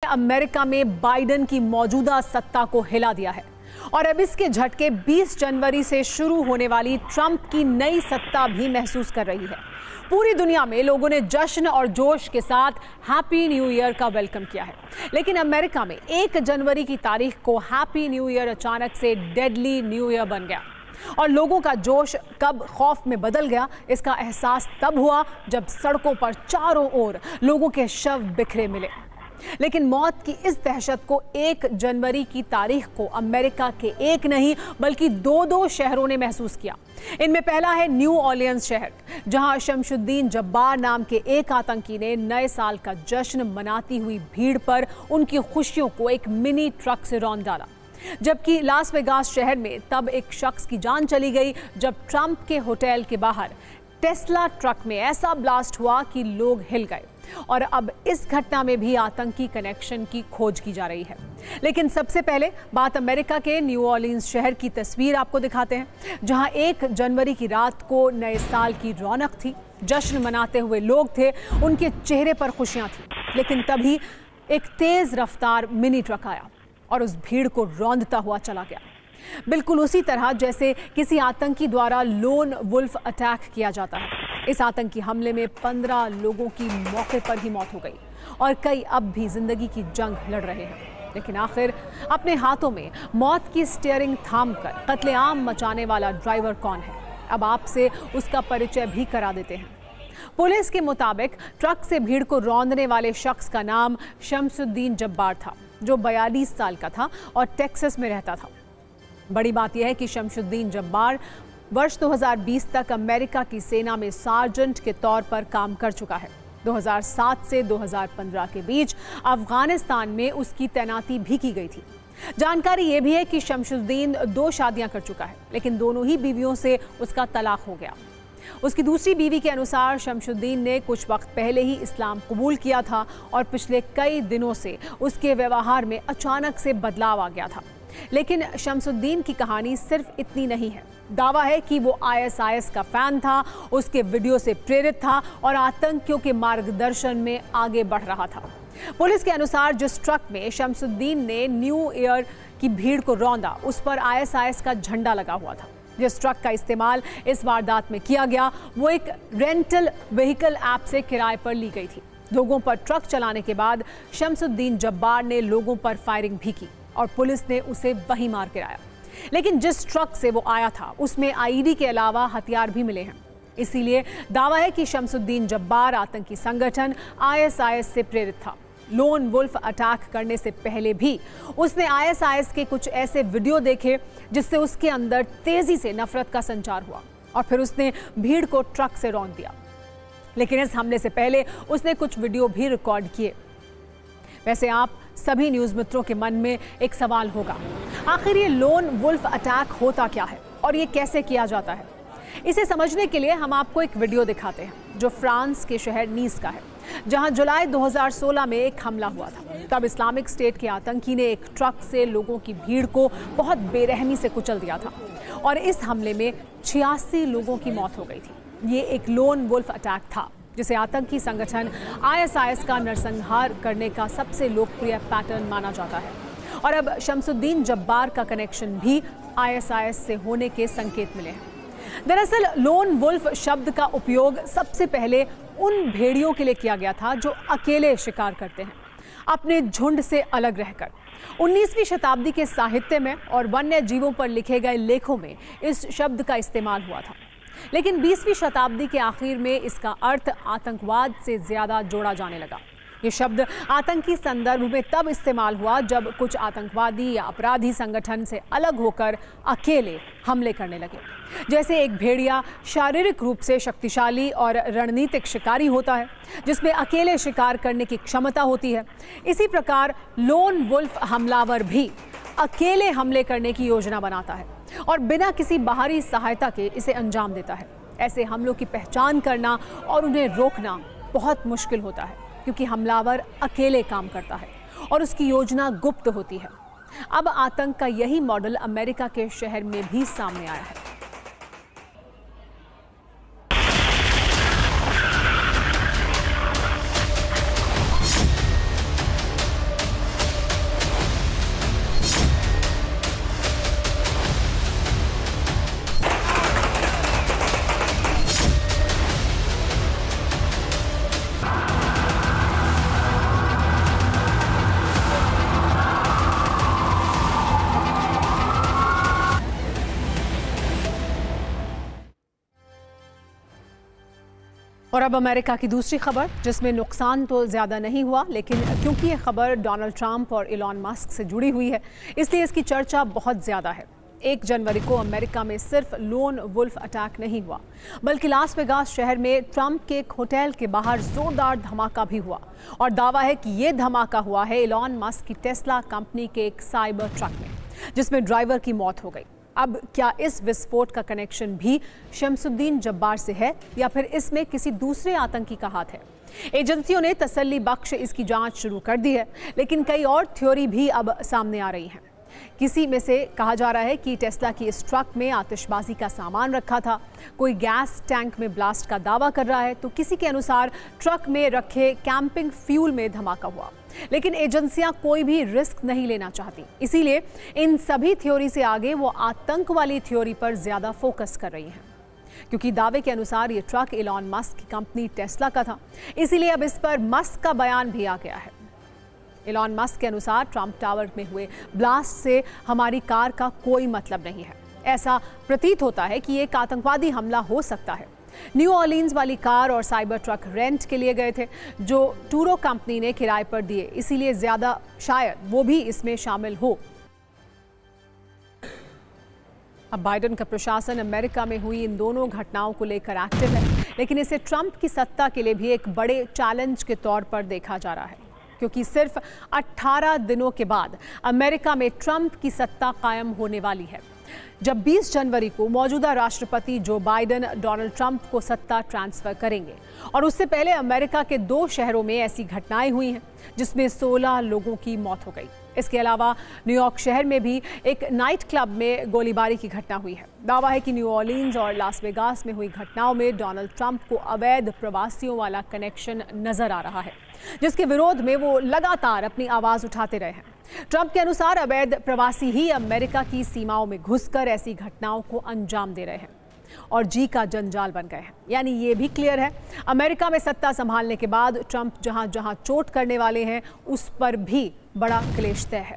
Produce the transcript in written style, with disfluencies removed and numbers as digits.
America में Biden की मौजूदा सत्ता को हिला दिया है और अब इसके झटके 20 जनवरी से शुरू होने वाली ट्रंप की नई सत्ता भी महसूस कर रही है। पूरी दुनिया में लोगों ने जश्न और जोश के साथ हैप्पी न्यू ईयर का वेलकम किया है, लेकिन अमेरिका में 1 जनवरी की तारीख को हैप्पी न्यू ईयर अचानक से डेडली न्यू ईयर बन गया और लोगों का जोश कब खौफ में बदल गया, इसका एहसास तब हुआ जब सड़कों पर चारों ओर लोगों के शव बिखरे मिले। लेकिन मौत की इस दहशत को 1 जनवरी की तारीख को अमेरिका के एक नहीं बल्कि 2 शहरों ने महसूस किया। इनमें पहला है न्यू ऑरलियंस शहर, जहां शमशुद्दीन जब्बार नाम के एक आतंकी ने नए साल का जश्न मनाती हुई भीड़ पर उनकी खुशियों को एक मिनी ट्रक से रौंद डाला। जबकि लास वेगास शहर में तब एक शख्स की जान चली गई जब ट्रंप के होटल के बाहर टेस्ला ट्रक में ऐसा ब्लास्ट हुआ कि लोग हिल गए और अब इस घटना में भी आतंकी कनेक्शन की खोज की जा रही है। लेकिन सबसे पहले बात अमेरिका के न्यू ऑरलियंस शहर की तस्वीर आपको दिखाते हैं, जहां 1 जनवरी की रात को नए साल की रौनक थी, जश्न मनाते हुए लोग थे, उनके चेहरे पर खुशियां थी। लेकिन तभी एक तेज रफ्तार मिनी ट्रक आया और उस भीड़ को रौंदता हुआ चला गया, बिल्कुल उसी तरह जैसे किसी आतंकी द्वारा लोन वुल्फ अटैक किया जाता है। इस आतंकी हमले में 15 लोगों की मौके पर ही मौत हो गई और कई अब भी जिंदगी की जंग लड़ रहे हैं। लेकिन आखिर अपने हाथों में मौत की स्टीयरिंग थामकर कत्लेआम मचाने वाला ड्राइवर कौन है, अब आपसे उसका परिचय भी करा देते हैं। पुलिस के मुताबिक ट्रक से भीड़ को रौंदने वाले शख्स का नाम शमशुद्दीन जब्बार था, जो 42 साल का था और टेक्सास में रहता था। बड़ी बात यह है कि शमशुद्दीन जब्बार वर्ष 2020 तक अमेरिका की सेना में सार्जेंट के तौर पर काम कर चुका है। 2007 से 2015 के बीच अफगानिस्तान में उसकी तैनाती भी की गई थी। जानकारी यह भी है कि शमशुद्दीन 2 शादियां कर चुका है, लेकिन दोनों ही बीवियों से उसका तलाक हो गया। उसकी दूसरी बीवी के अनुसार शमशुद्दीन ने कुछ वक्त पहले ही इस्लाम कबूल किया था और पिछले कई दिनों से उसके व्यवहार में अचानक से बदलाव आ गया था। लेकिन शमशुद्दीन की कहानी सिर्फ इतनी नहीं है। दावा है कि वो ISIS का फैन था, उसके वीडियो से प्रेरित था और आतंकियों के मार्गदर्शन में आगे बढ़ रहा था। पुलिस के अनुसार जिस ट्रक में शमशुद्दीन ने न्यू ईयर की भीड़ को रौंदा, उस पर ISIS का झंडा लगा हुआ था। जिस ट्रक का इस्तेमाल इस वारदात में किया गया, वो एक रेंटल व्हीकल ऐप से किराए पर ली गई थी। लोगों पर ट्रक चलाने के बाद शमशुद्दीन जब्बार ने लोगों पर फायरिंग भी की और पुलिस ने उसे वहीं मार गिराया। लेकिन जिस ट्रक से वो आया था, उसमें IED के अलावा हथियार भी मिले हैं। इसीलिए दावा है कि शमशुद्दीन जब्बार आतंकी संगठन ISIS से प्रेरित था। लोन वुल्फ अटैक करने से पहले भी उसने ISIS के कुछ ऐसे वीडियो देखे जिससे उसके अंदर तेजी से नफरत का संचार हुआ और फिर उसने भीड़ को ट्रक से रौंद दिया। लेकिन इस हमले से पहले उसने कुछ वीडियो भी रिकॉर्ड किए। वैसे आप सभी न्यूज़ मित्रों के मन में एक सवाल होगा, आखिर ये लोन वुल्फ अटैक होता क्या है और ये कैसे किया जाता है? इसे समझने के लिए हम आपको एक वीडियो दिखाते हैं जो फ्रांस के शहर नीस का है, जहां जुलाई 2016 में एक हमला हुआ था। तब इस्लामिक स्टेट के आतंकी ने एक ट्रक से लोगों की भीड़ को बहुत बेरहमी से कुचल दिया था और इस हमले में 86 लोगों की मौत हो गई थी। ये एक लोन वुल्फ अटैक था, जिसे आतंकी संगठन ISIS का नरसंहार करने का सबसे लोकप्रिय पैटर्न माना जाता है। और अब शमशुद्दीन जब्बार का कनेक्शन भी ISIS से होने के संकेत मिले हैं। दरअसल लोन वुल्फ शब्द का उपयोग सबसे पहले उन भेड़ियों के लिए किया गया था जो अकेले शिकार करते हैं, अपने झुंड से अलग रहकर। 19वीं शताब्दी के साहित्य में और वन्य जीवों पर लिखे गए लेखों में इस शब्द का इस्तेमाल हुआ था। लेकिन 20वीं शताब्दी के आखिर में इसका अर्थ आतंकवाद से ज्यादा जोड़ा जाने लगा। ये शब्द आतंकी संदर्भ में तब इस्तेमाल हुआ जब कुछ आतंकवादी या अपराधी संगठन से अलग होकर अकेले हमले करने लगे। जैसे एक भेड़िया शारीरिक रूप से शक्तिशाली और रणनीतिक शिकारी होता है, जिसमें अकेले शिकार करने की क्षमता होती है, इसी प्रकार लोन वुल्फ हमलावर भी अकेले हमले करने की योजना बनाता है और बिना किसी बाहरी सहायता के इसे अंजाम देता है। ऐसे हमलों की पहचान करना और उन्हें रोकना बहुत मुश्किल होता है, क्योंकि हमलावर अकेले काम करता है और उसकी योजना गुप्त होती है। अब आतंक का यही मॉडल अमेरिका के शहर में भी सामने आया है। और अब अमेरिका की दूसरी खबर, जिसमें नुकसान तो ज़्यादा नहीं हुआ, लेकिन क्योंकि ये खबर डोनाल्ड ट्रंप और इलॉन मस्क से जुड़ी हुई है, इसलिए इसकी चर्चा बहुत ज़्यादा है। 1 जनवरी को अमेरिका में सिर्फ लोन वुल्फ अटैक नहीं हुआ, बल्कि लास वेगास शहर में ट्रंप के एक होटल के बाहर जोरदार धमाका भी हुआ। और दावा है कि ये धमाका हुआ है इलॉन मस्क की टेस्ला कंपनी के एक साइबर ट्रक में, जिसमें ड्राइवर की मौत हो गई। अब क्या इस विस्फोट का कनेक्शन भी शमसुद्दीन जब्बार से है, या फिर इसमें किसी दूसरे आतंकी का हाथ है? एजेंसियों ने तसल्ली बख्श इसकी जांच शुरू कर दी है, लेकिन कई और थ्योरी भी अब सामने आ रही हैं। किसी में से कहा जा रहा है कि टेस्ला की इस ट्रक में आतिशबाजी का सामान रखा था, कोई गैस टैंक में ब्लास्ट का दावा कर रहा है, तो किसी के अनुसार ट्रक में रखे कैंपिंग फ्यूल में धमाका हुआ। लेकिन एजेंसियां कोई भी रिस्क नहीं लेना चाहती, इसीलिए इन सभी थ्योरी से आगे वो आतंक वाली थ्योरी पर ज्यादा फोकस कर रही हैं। क्योंकि दावे के अनुसार ये ट्रक इलॉन मस्क की कंपनी टेस्ला का था, इसीलिए अब इस पर मस्क का बयान भी आ गया है। इलॉन मस्क के अनुसार ट्रंप टावर में हुए ब्लास्ट से हमारी कार का कोई मतलब नहीं है। ऐसा प्रतीत होता है कि एक आतंकवादी हमला हो सकता है। न्यू ऑर्लिन्स वाली कार और साइबर ट्रक रेंट के लिए गए थे, जो टूरो कंपनी ने किराए पर दिए, इसीलिए ज्यादा शायद वो भी इसमें शामिल हो। अब बाइडेन का प्रशासन अमेरिका में हुई इन दोनों घटनाओं को लेकर एक्टिव है, लेकिन इसे ट्रंप की सत्ता के लिए भी एक बड़े चैलेंज के तौर पर देखा जा रहा है, क्योंकि सिर्फ 18 दिनों के बाद अमेरिका में ट्रंप की सत्ता कायम होने वाली है, जब 20 जनवरी को मौजूदा राष्ट्रपति जो बाइडेन डोनाल्ड ट्रंप को सत्ता ट्रांसफर करेंगे। और उससे पहले अमेरिका के 2 शहरों में ऐसी घटनाएं हुई हैं, जिसमें 16 लोगों की मौत हो गई। इसके अलावा न्यूयॉर्क शहर में भी एक नाइट क्लब में गोलीबारी की घटना हुई है। दावा है कि न्यू ऑर्लिन्स और लास वेगास में हुई घटनाओं में डोनाल्ड ट्रंप को अवैध प्रवासियों वाला कनेक्शन नजर आ रहा है, जिसके विरोध में वो लगातार अपनी आवाज उठाते रहे हैं। ट्रंप के अनुसार अवैध प्रवासी ही अमेरिका की सीमाओं में घुसकर ऐसी घटनाओं को अंजाम दे रहे हैं और जी का जंजाल बन गए हैं। यानी ये भी क्लियर है, अमेरिका में सत्ता संभालने के बाद ट्रंप जहां जहां चोट करने वाले हैं, उस पर भी बड़ा क्लेश तय है।